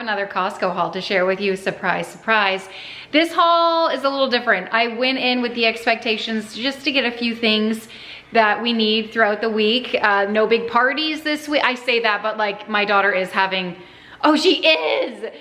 another Costco haul to share with you. Surprise, surprise. This haul is a little different. I went in with the expectations just to get a few things that we need throughout the week. No big parties this week. I say that, but like my daughter is having, oh, she is.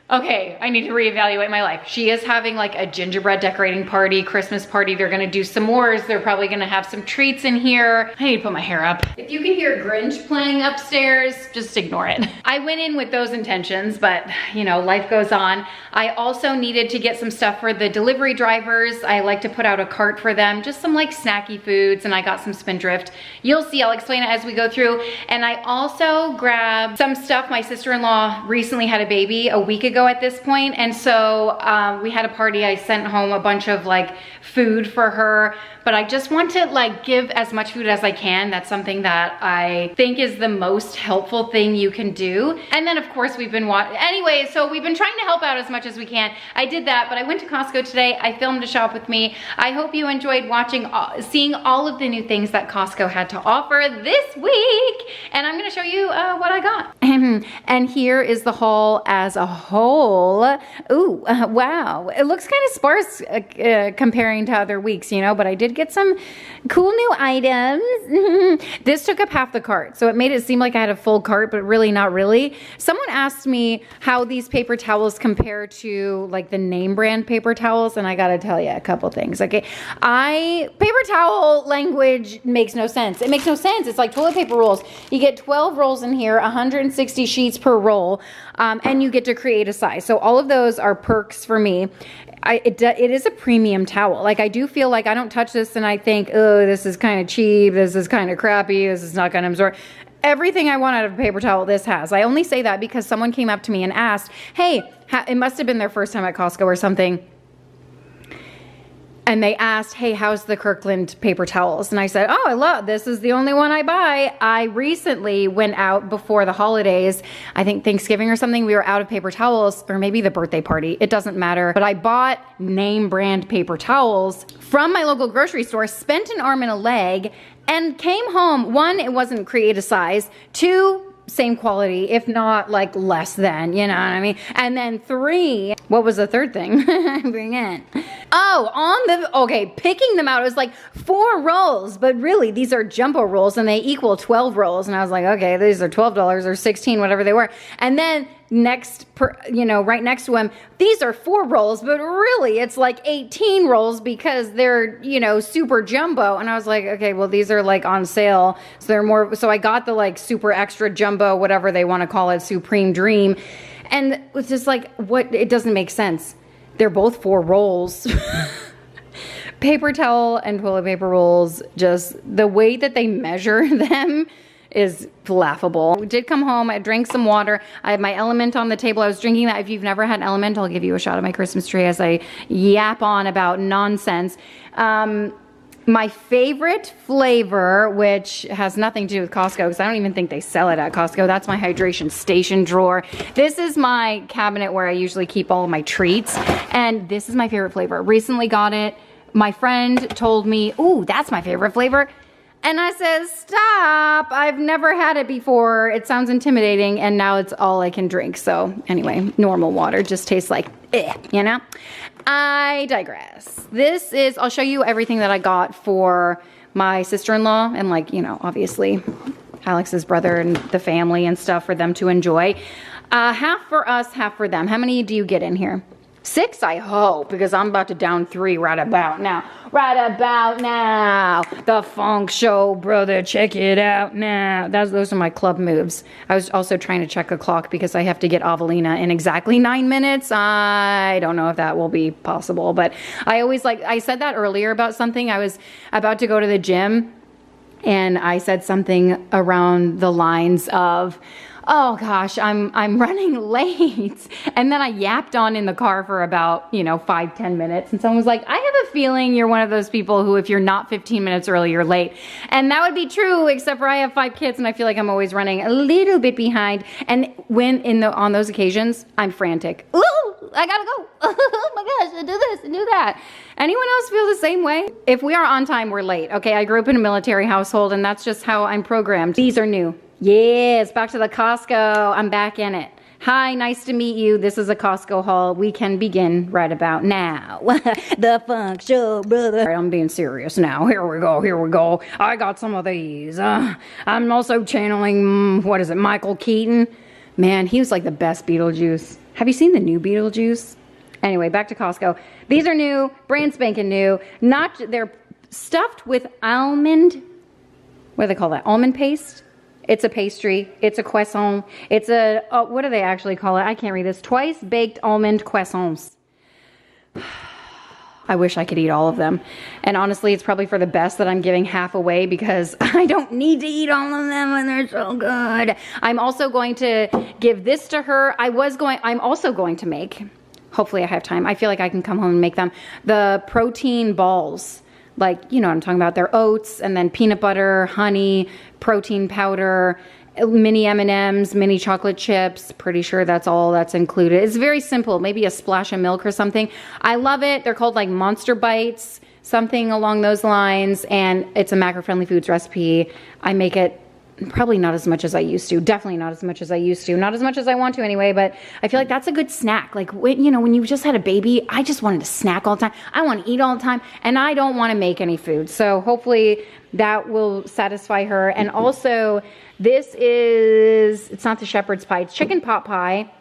Okay, I need to reevaluate my life. She is having like a gingerbread decorating party, Christmas party. They're gonna do s'mores. They're probably gonna have some treats in here. I need to put my hair up. If you can hear Grinch playing upstairs, just ignore it. I went in with those intentions, but you know, life goes on. I also needed to get some stuff for the delivery drivers. I like to put out a cart for them, just some like snacky foods, and I got some Spindrift. You'll see, I'll explain it as we go through. And I also grabbed some stuff. My sister-in-law recently had a baby a week ago at this point, and so we had a party. I sent home a bunch of like food for her, but I just want to like give as much food as I can. That's something that I think is the most helpful thing you can do. And then of course we've been anyway, so we've been trying to help out as much as we can. I did that, but I went to Costco today. I filmed a shop with me. I hope you enjoyed watching, seeing all of the new things that Costco had to offer this week. And I'm gonna show you what I got. And here is the haul as a whole. Ooh, wow. It looks kind of sparse comparing to other weeks, you know, but I did get some cool new items. This took up half the cart, so it made it seem like I had a full cart, but really not really. Someone asked me how these paper towels compare to like the name brand paper towels, and I gotta tell you a couple things, okay? Paper towel language makes no sense. It makes no sense. It's like toilet paper rolls. You get 12 rolls in here, 160 sheets per roll, and you get to create a size. So all of those are perks for me. It is a premium towel. Like I do feel like I don't touch this and I think, oh, this is kind of cheap. This is kind of crappy. This is not going to absorb. Everything I want out of a paper towel, this has. I only say that because someone came up to me and asked, hey, it must have been their first time at Costco or something. And they asked, hey, how's the Kirkland paper towels? And I said, oh, I love, this is the only one I buy. I recently went out before the holidays, I think Thanksgiving or something, we were out of paper towels, or maybe the birthday party, it doesn't matter. But I bought name brand paper towels from my local grocery store, spent an arm and a leg, and came home. One, it wasn't create a size. Two, same quality, if not like less than, you know what I mean? And then three, what was the third thing? Bring it. Oh, okay, picking them out, it was like 4 rolls, but really these are jumbo rolls and they equal 12 rolls. And I was like, okay, these are $12 or 16, whatever they were. And then right next to them, these are 4 rolls, but really it's like 18 rolls because they're, super jumbo. And I was like, okay, well, these are like on sale. So they're more, so I got the like super extra jumbo, whatever they want to call it, Supreme Dream. And it's just like, it doesn't make sense. They're both 4 rolls. Paper towel and toilet paper rolls, just the way that they measure them is laughable. We did come home, I drank some water. I had my Element on the table. I was drinking that. If you've never had Element, I'll give you a shot of my Christmas tree as I yap on about nonsense. My favorite flavor, which has nothing to do with Costco, because I don't even think they sell it at Costco, that's my hydration station drawer. This is my cabinet where I usually keep all of my treats, and this is my favorite flavor. Recently got it. My friend told me, ooh, that's my favorite flavor. And I said, stop, I've never had it before. It sounds intimidating, and now it's all I can drink. So anyway, normal water just tastes like, I digress. This is, I'll show you everything that I got for my sister-in-law and like, obviously Alex's brother and the family and stuff for them to enjoy. Half for us, half for them. How many do you get in here? 6, I hope, because I'm about to down 3 right about now. Right about now. The Funk Show, brother. Check it out now. Those are my club moves. I was also trying to check a clock because I have to get Avelina in exactly 9 minutes. I don't know if that will be possible, but I said that earlier about something. I was about to go to the gym and I said something around the lines of, oh gosh, I'm running late. And then I yapped on in the car for about, 5-10 minutes. And someone was like, I have a feeling you're one of those people who, if you're not 15 minutes early, you're late. And that would be true, except for I have 5 kids and I feel like I'm always running a little bit behind. And on those occasions, I'm frantic. Ooh, I gotta go. Oh my gosh, I do this and do that. Anyone else feel the same way? If we are on time, we're late. Okay, I grew up in a military household and that's just how I'm programmed. These are new. Yes, back to the Costco. I'm back in it. Hi, nice to meet you. This is a Costco haul. We can begin right about now. The funk show, brother. All right, I'm being serious now. Here we go, here we go. I got some of these. I'm also channeling, what is it, Michael Keaton? Man, he was like the best Beetlejuice. Have you seen the new Beetlejuice? Anyway, back to Costco. These are new, brand spanking new. They're stuffed with almond, what do they call that? Almond paste? It's a pastry. It's a croissant. It's a, what do they actually call it? I can't read this. Twice baked almond croissants. I wish I could eat all of them. And honestly, it's probably for the best that I'm giving half away because I don't need to eat all of them and they're so good. I'm also going to give this to her. I'm also going to make, hopefully I have time. I feel like I can come home and make them. The protein balls. Like, you know what I'm talking about. They're oats and then peanut butter, honey, protein powder, mini M&Ms, mini chocolate chips. Pretty sure that's all that's included. It's very simple. Maybe a splash of milk or something. I love it. They're called like Monster Bites, something along those lines. And it's a macro-friendly foods recipe. I make it probably not as much as I used to. Definitely not as much as I used to. Not as much as I want to anyway, but I feel like that's a good snack. Like, when you just had a baby, I just wanted to snack all the time. I want to eat all the time, and I don't want to make any food. So hopefully that will satisfy her. And also, it's not the shepherd's pie. It's chicken pot pie.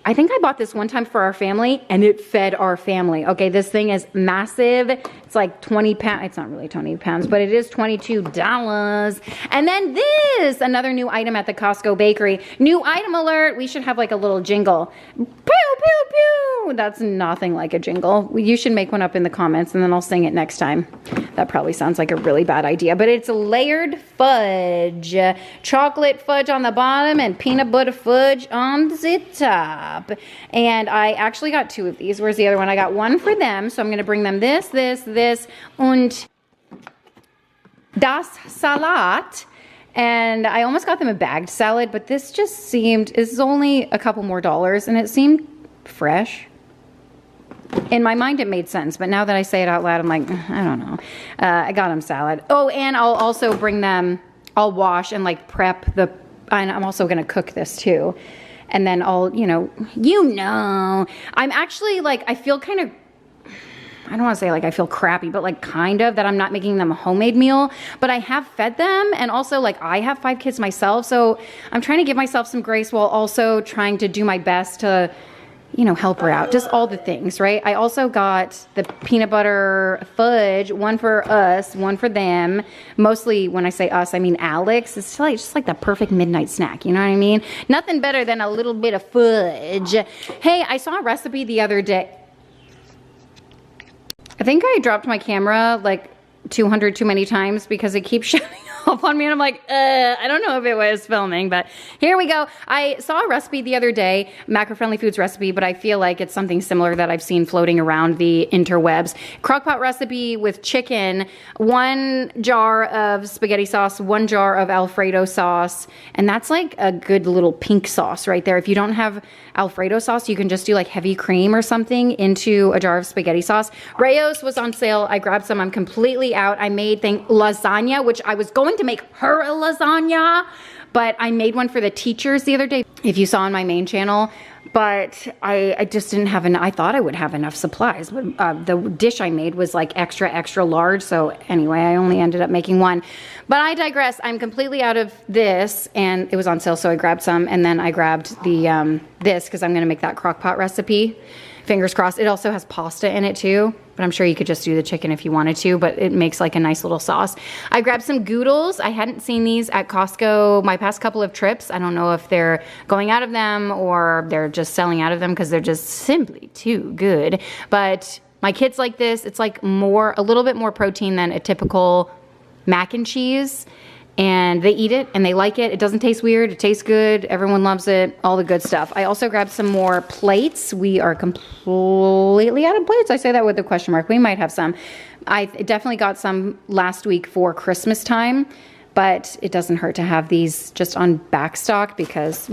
I think I bought this one time for our family and it fed our family. Okay, this thing is massive. It's like 20 pounds. It's not really 20 pounds, but it is $22. And then this, another new item at the Costco bakery. New item alert. We should have like a little jingle. Pew, pew, pew. That's nothing like a jingle. You should make one up in the comments and then I'll sing it next time. That probably sounds like a really bad idea, but it's layered fudge. Chocolate fudge on the bottom and peanut butter fudge on the top. And I actually got two of these. Where's the other one? I got one for them. So I'm going to bring them this, und das Salat. And I almost got them a bagged salad, but this is only a couple more dollars and it seemed fresh. In my mind, it made sense, but now that I say it out loud, I'm like, I don't know. I got them salad. Oh, and I'll also bring them, I'll wash and like prep and I'm also going to cook this too. And then I'll, I'm actually like, I feel kind of, I don't want to say like I feel crappy, but like kind of that I'm not making them a homemade meal, but I have fed them. And also like I have 5 kids myself. So I'm trying to give myself some grace while also trying to do my best to, help her out. Just all the things, right? I also got the peanut butter fudge, one for us, one for them. Mostly when I say us, I mean Alex. It's just like the perfect midnight snack. You know what I mean? Nothing better than a little bit of fudge. Hey, I saw a recipe the other day. I think I dropped my camera like 200 too many times because it keeps shutting off on me and I'm like, I don't know if it was filming, but here we go. I saw a recipe the other day, macro-friendly foods recipe, but I feel like it's something similar that I've seen floating around the interwebs. Crockpot recipe with chicken, 1 jar of spaghetti sauce, 1 jar of Alfredo sauce, and that's like a good little pink sauce right there. If you don't have Alfredo sauce, you can just do like heavy cream or something into a jar of spaghetti sauce. Rayo's was on sale. I grabbed some. I'm completely out. I made lasagna, which I was going to make her a lasagna, but I made one for the teachers the other day, if you saw on my main channel, but I just didn't have enough. I thought I would have enough supplies, but the dish I made was like extra large. So anyway, I only ended up making one, but I digress. I'm completely out of this and it was on sale. So I grabbed some and then I grabbed the, this because I'm going to make that crock pot recipe. Fingers crossed. It also has pasta in it too, but I'm sure you could just do the chicken if you wanted to, but it makes like a nice little sauce. I grabbed some Goodles. I hadn't seen these at Costco my past couple of trips. I don't know if they're going out of them or they're just selling out of them because they're just simply too good. But my kids like this. It's like a little bit more protein than a typical mac and cheese. And they eat it and they like it. It doesn't taste weird. It tastes good. Everyone loves it. All the good stuff. I also grabbed some more plates. We are completely out of plates. I say that with a question mark. We might have some. I definitely got some last week for Christmas time, but it doesn't hurt to have these just on back stock because,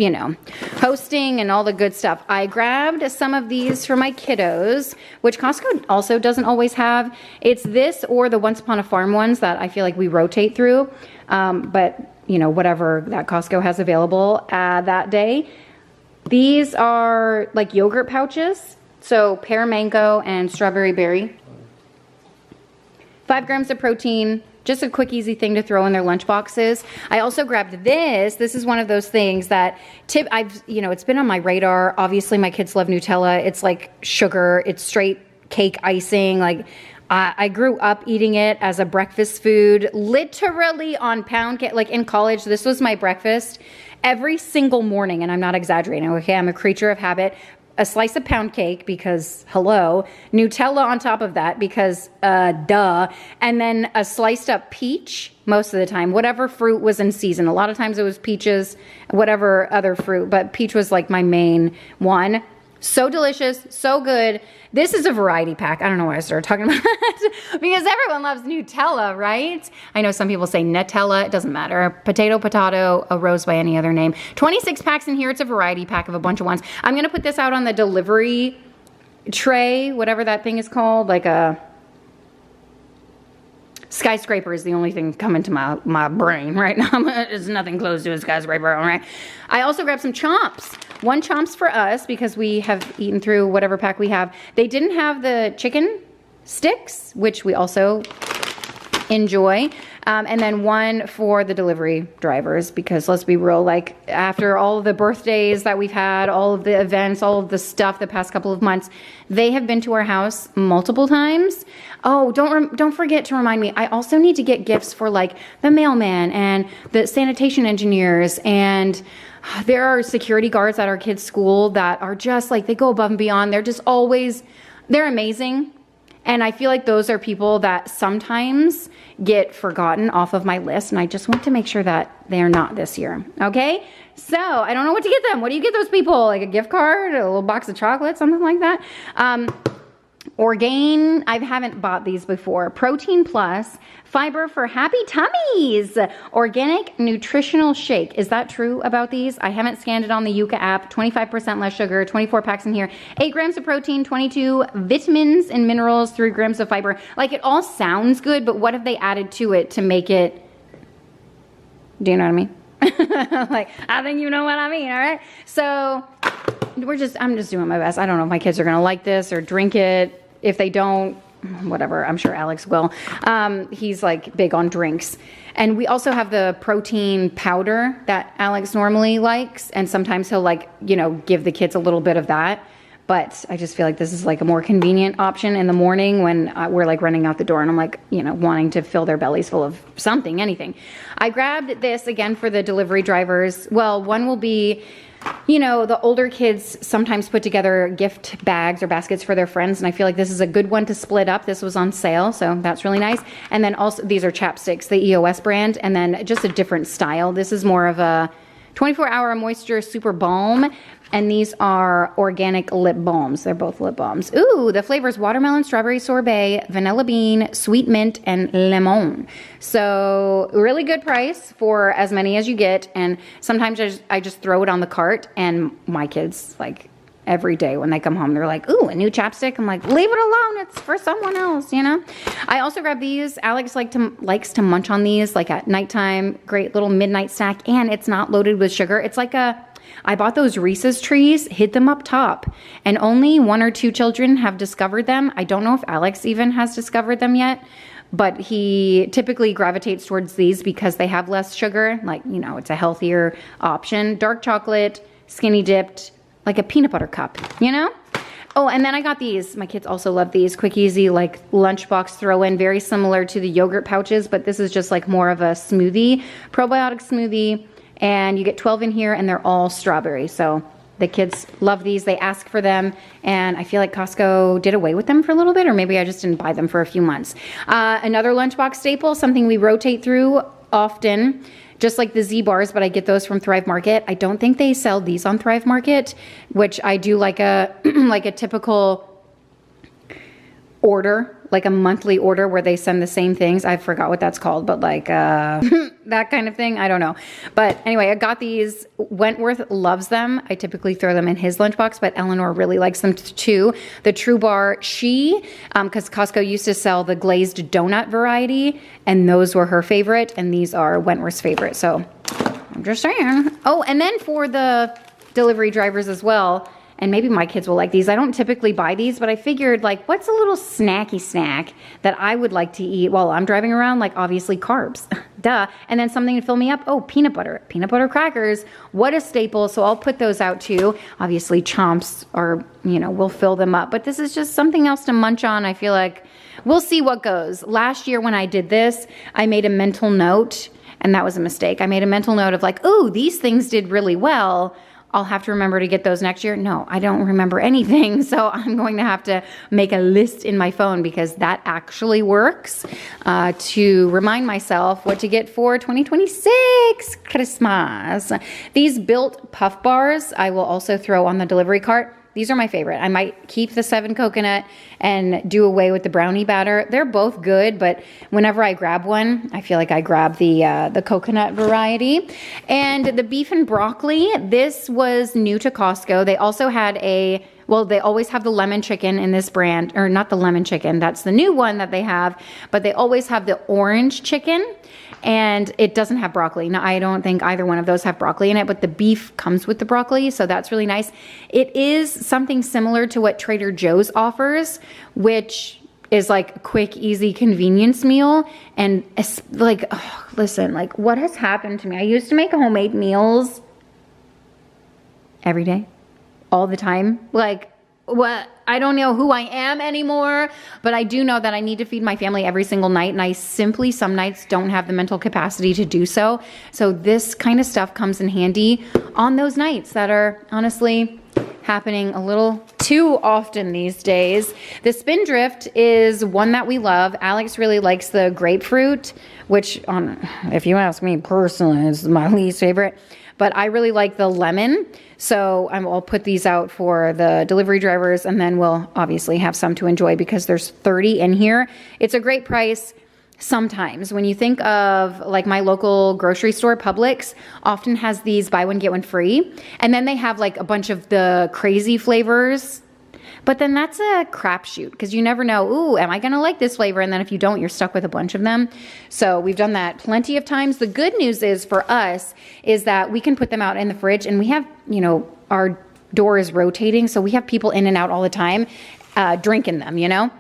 hosting and all the good stuff. I grabbed some of these for my kiddos, which Costco also doesn't always have. It's this or the Once Upon a Farm ones that I feel like we rotate through. But whatever that Costco has available that day. These are like yogurt pouches. So pear mango and strawberry berry. 5 grams of protein. Just a quick, easy thing to throw in their lunch boxes. I also grabbed this. This is one of those things that it's been on my radar. Obviously, my kids love Nutella. It's like sugar. It's straight cake icing. Like, I grew up eating it as a breakfast food, literally on pound cake. Like in college, this was my breakfast every single morning, and I'm not exaggerating. Okay, I'm a creature of habit. A slice of pound cake because, hello, Nutella on top of that because, duh, and then a sliced up peach most of the time, whatever fruit was in season. A lot of times it was peaches, whatever other fruit, but peach was like my main one. So delicious, so good. This is a variety pack. I don't know why I started talking about that because everyone loves Nutella, right? I know some people say Nutella. It doesn't matter. Potato, potato, a rose by any other name. 26 packs in here. It's a variety pack of a bunch of ones. I'm going to put this out on the delivery tray, whatever that thing is called, like a skyscraper is the only thing coming to my brain right now. There's nothing close to a skyscraper, all right? I also grabbed some chomps. 1 chomps for us because we have eaten through whatever pack we have. They didn't have the chicken sticks, which we also enjoy. And then 1 for the delivery drivers because let's be real, like after all of the birthdays that we've had, all of the events, all of the stuff the past couple of months, they have been to our house multiple times. Oh, don't forget to remind me. I also need to get gifts for like the mailman and the sanitation engineers, and there are security guards at our kids' school that are just like, they go above and beyond. They're amazing. And I feel like those are people that sometimes get forgotten off of my list, and I just want to make sure that they're not this year, okay? So I don't know what to get them. What do you get those people? Like a gift card, a little box of chocolate, something like that? Orgain, I haven't bought these before. Protein Plus, fiber for happy tummies. Organic nutritional shake. Is that true about these? I haven't scanned it on the Yuka app. 25% less sugar, 24 packs in here. 8 grams of protein, 22 vitamins and minerals, 3 grams of fiber. Like, it all sounds good, but what have they added to it to make it, do you know what I mean? Like, I think you know what I mean, all right? So I'm just doing my best. I don't know if my kids are gonna like this or drink it. If they don't, whatever, I'm sure Alex will. He's like big on drinks. And we also have the protein powder that Alex normally likes. And sometimes he'll like, give the kids a little bit of that. But I just feel like this is like a more convenient option in the morning when we're like running out the door and I'm like, wanting to fill their bellies full of something, anything. I grabbed this again for the delivery drivers. Well, one will be, the older kids sometimes put together gift bags or baskets for their friends, and I feel like this is a good one to split up. This was on sale, so that's really nice. And then also, these are chapsticks, the EOS brand, and then just a different style. This is more of a 24-hour moisture super balm, and these are organic lip balms. They're both lip balms. Ooh, the flavors watermelon, strawberry sorbet, vanilla bean, sweet mint, and lemon. So really good price for as many as you get. And sometimes I just throw it on the cart, and my kids, like every day when they come home, they're like, ooh, a new chapstick. I'm like, leave it alone. It's for someone else, I also grabbed these. Alex likes to munch on these like at nighttime. Great little midnight snack. And it's not loaded with sugar. It's like I bought those Reese's trees, hid them up top, and only 1 or 2 children have discovered them. I don't know if Alex even has discovered them yet, but he typically gravitates towards these because they have less sugar. Like, it's a healthier option. Dark chocolate, skinny dipped, like a peanut butter cup, Oh, and then I got these. My kids also love these. Quick, easy, like lunchbox throw-in. Very similar to the yogurt pouches, but this is just like more of a smoothie, probiotic smoothie. And you get 12 in here, and they're all strawberry. So the kids love these. They ask for them. And I feel like Costco did away with them for a little bit, or maybe I just didn't buy them for a few months. Another lunchbox staple, something we rotate through often, just like the Z bars, but I get those from Thrive Market. I don't think they sell these on Thrive Market, which I do like a like a typical order, like a monthly order where they send the same things. I forgot what that's called, but like that kind of thing. I don't know. But anyway, I got these. Wentworth loves them. I typically throw them in his lunchbox, but Eleanor really likes them too. The True Bar, because Costco used to sell the glazed donut variety, and those were her favorite, and these are Wentworth's favorite. So I'm just saying. Oh, and then for the delivery drivers as well. And maybe my kids will like these. I don't typically buy these, but I figured like, what's a little snacky snack that I would like to eat while I'm driving around? Like obviously carbs, duh. And then something to fill me up. Oh, peanut butter crackers. What a staple. So I'll put those out too. Obviously chomps are, you know, we'll fill them up, but this is just something else to munch on. I feel like we'll see what goes. Last year when I did this, I made a mental note, and that was a mistake. I made a mental note of like, ooh, these things did really well. I'll have to remember to get those next year. No, I don't remember anything. So I'm going to have to make a list in my phone because that actually works to remind myself what to get for 2026 Christmas. These built puff bars, I will also throw on the delivery cart. These are my favorite. I might keep the 7 coconut and do away with the brownie batter. They're both good, but whenever I grab one, I feel like I grab the coconut variety. And the beef and broccoli, this was new to Costco. They also had well, they always have the lemon chicken in this brand, or not the lemon chicken, that's the new one that they have, but they always have the orange chicken. And it doesn't have broccoli. Now, I don't think either one of those have broccoli in it, but the beef comes with the broccoli, so that's really nice. It is something similar to what Trader Joe's offers, which is like a quick, easy convenience meal. And it's like, oh, listen, like what has happened to me? I used to make homemade meals every day, all the time. Like, what? I don't know who I am anymore, but I do know that I need to feed my family every single night, and I simply some nights don't have the mental capacity to do so. So this kind of stuff comes in handy on those nights that are honestly happening a little too often these days. The Spindrift is one that we love. Alex really likes the grapefruit, which if you ask me personally, is my least favorite. But I really like the lemon. So I'll put these out for the delivery drivers, and then we'll obviously have some to enjoy because there's 30 in here. It's a great price. Sometimes when you think of like my local grocery store, Publix often has these buy one, get one free. And then they have like a bunch of the crazy flavors. But then that's a crapshoot because you never know, ooh, am I going to like this flavor? And then if you don't, you're stuck with a bunch of them. So we've done that plenty of times. The good news is for us is that we can put them out in the fridge, and we have, you know, our door is rotating. So we have people in and out all the time drinking them, you know.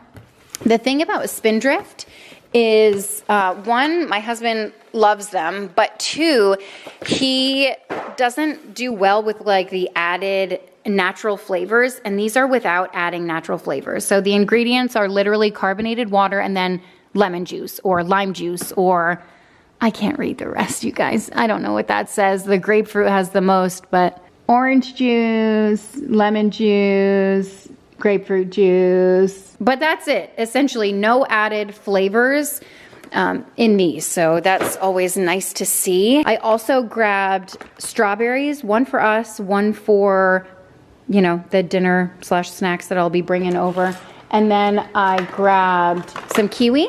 The thing about a Spindrift is one, my husband loves them, but two, he doesn't do well with like the added natural flavors, and these are without adding natural flavors. So the ingredients are literally carbonated water and then lemon juice or lime juice, or I can't read the rest, you guys. I don't know what that says. The grapefruit has the most, but orange juice, lemon juice, grapefruit juice. But that's it. Essentially no added flavors in these. So that's always nice to see. I also grabbed strawberries, one for us, one for, you know, the dinner / snacks that I'll be bringing over. And then I grabbed some kiwi.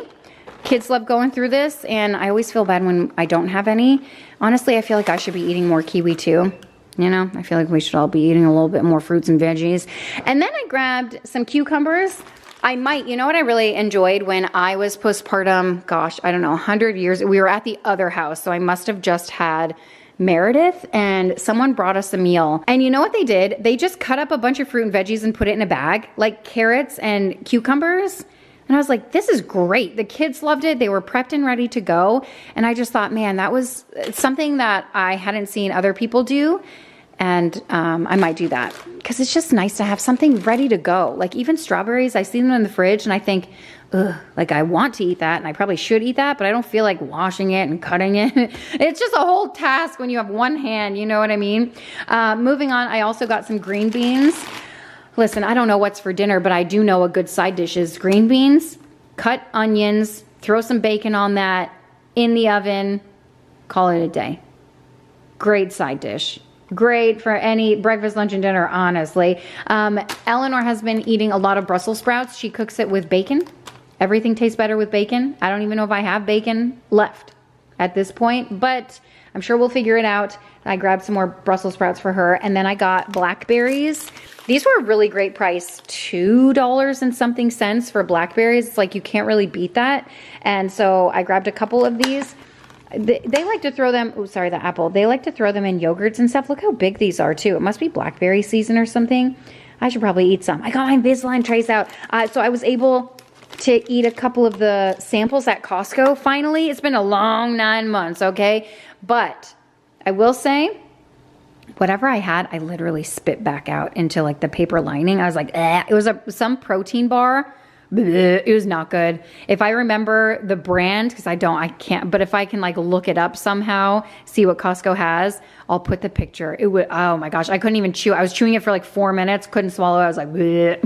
Kids love going through this, and I always feel bad when I don't have any. Honestly, I feel like I should be eating more kiwi too. You know, I feel like we should all be eating a little bit more fruits and veggies. And then I grabbed some cucumbers. You know what I really enjoyed when I was postpartum, gosh, I don't know, 100 years, we were at the other house, so I must have just had Meredith, and someone brought us a meal. And you know what they did? They just cut up a bunch of fruit and veggies and put it in a bag, like carrots and cucumbers. And I was like, this is great. The kids loved it. They were prepped and ready to go. And I just thought, man, that was something that I hadn't seen other people do. And I might do that because it's just nice to have something ready to go. Like even strawberries, I see them in the fridge and I think, ugh, like I want to eat that and I probably should eat that, but I don't feel like washing it and cutting it. It's just a whole task when you have one hand, you know what I mean? Moving on, I also got some green beans. Listen, I don't know what's for dinner, but I do know a good side dish is green beans, cut onions, throw some bacon on that in the oven, call it a day. Great side dish. Great for any breakfast, lunch, and dinner, honestly. Eleanor has been eating a lot of Brussels sprouts. She cooks it with bacon. Everything tastes better with bacon. I don't even know if I have bacon left at this point, but I'm sure we'll figure it out. I grabbed some more Brussels sprouts for her, and then I got blackberries. These were a really great price, $2 and something cents for blackberries. It's like you can't really beat that. And so I grabbed a couple of these. They like to throw them, oh, sorry, the apple. They like to throw them in yogurts and stuff. Look how big these are too. It must be blackberry season or something. I should probably eat some. I got my Invisalign trays out. So I was able to eat a couple of the samples at Costco finally. It's been a long 9 months, okay? But I will say, whatever I had, I literally spit back out into like the paper lining. I was like, eh. It was some protein bar. It was not good. If I remember the brand, because I can't, but if I can like look it up somehow, see what Costco has, I'll put the picture. It would, oh my gosh, I couldn't even chew. I was chewing it for like 4 minutes, couldn't swallow it. I was like, bleh.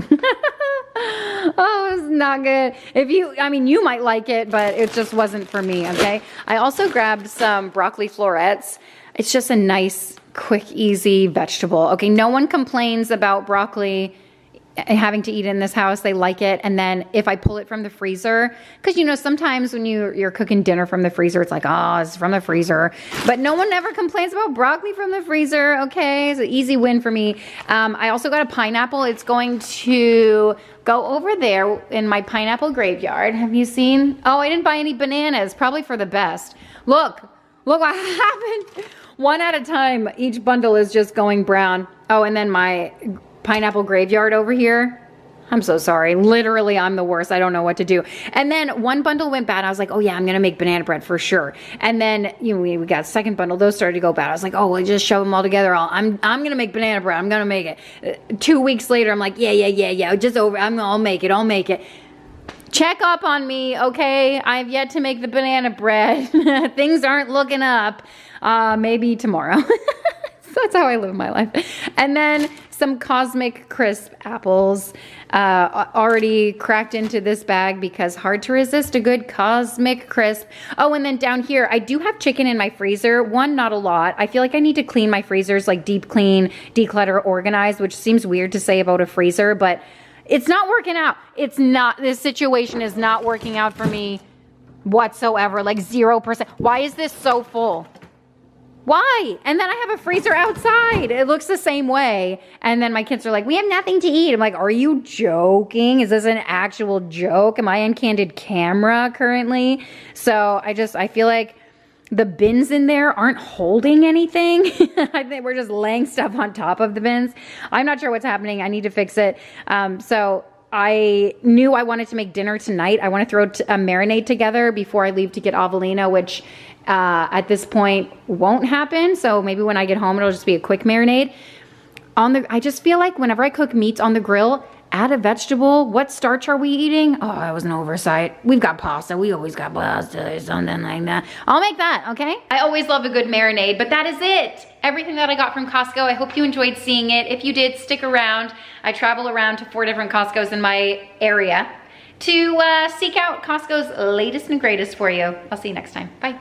Oh, it's not good. You might like it, but it just wasn't for me, okay? I also grabbed some broccoli florets. It's just a nice, quick, easy vegetable. Okay, no one complains about broccoli having to eat in this house. They like it. And then if I pull it from the freezer, because you know, sometimes when you're cooking dinner from the freezer, it's like, oh, it's from the freezer. But no one ever complains about broccoli from the freezer. Okay, it's an easy win for me. I also got a pineapple. It's going to go over there in my pineapple graveyard. Have you seen? Oh, I didn't buy any bananas. Probably for the best. Look what happened. One at a time. Each bundle is just going brown. Oh, and then my pineapple graveyard over here. I'm so sorry. Literally, I'm the worst. I don't know what to do. And then one bundle went bad. I was like, oh yeah, I'm going to make banana bread for sure. And then, you know, we got a second bundle. Those started to go bad. I was like, oh, we'll just shove them all together. I'm going to make banana bread. I'm going to make it. 2 weeks later, I'm like, yeah. Just over. I'll make it. Check up on me, okay? I've yet to make the banana bread. Things aren't looking up. Maybe tomorrow. So that's how I live my life. And then some Cosmic Crisp apples already cracked into this bag because hard to resist a good Cosmic Crisp. Oh, and then down here, I do have chicken in my freezer. One, not a lot. I feel like I need to clean my freezers, like deep clean, declutter, organize, which seems weird to say about a freezer, but it's not working out. This situation is not working out for me whatsoever, like 0%. Why is this so full? Why? And then I have a freezer outside. It looks the same way. And then my kids are like, we have nothing to eat. I'm like, are you joking? Is this an actual joke? Am I on candid camera currently? So I feel like the bins in there aren't holding anything. I think we're just laying stuff on top of the bins. I'm not sure what's happening. I need to fix it. So I knew I wanted to make dinner tonight. I want to throw a marinade together before I leave to get Avelina, which at this point won't happen. So maybe when I get home, it'll just be a quick marinade. I just feel like whenever I cook meats on the grill, add a vegetable. What starch are we eating? Oh, that was an oversight. We've got pasta. We always got pasta or something like that. I'll make that, okay? I always love a good marinade, but that is it. Everything that I got from Costco. I hope you enjoyed seeing it. If you did, stick around. I travel around to 4 different Costcos in my area to seek out Costco's latest and greatest for you. I'll see you next time. Bye.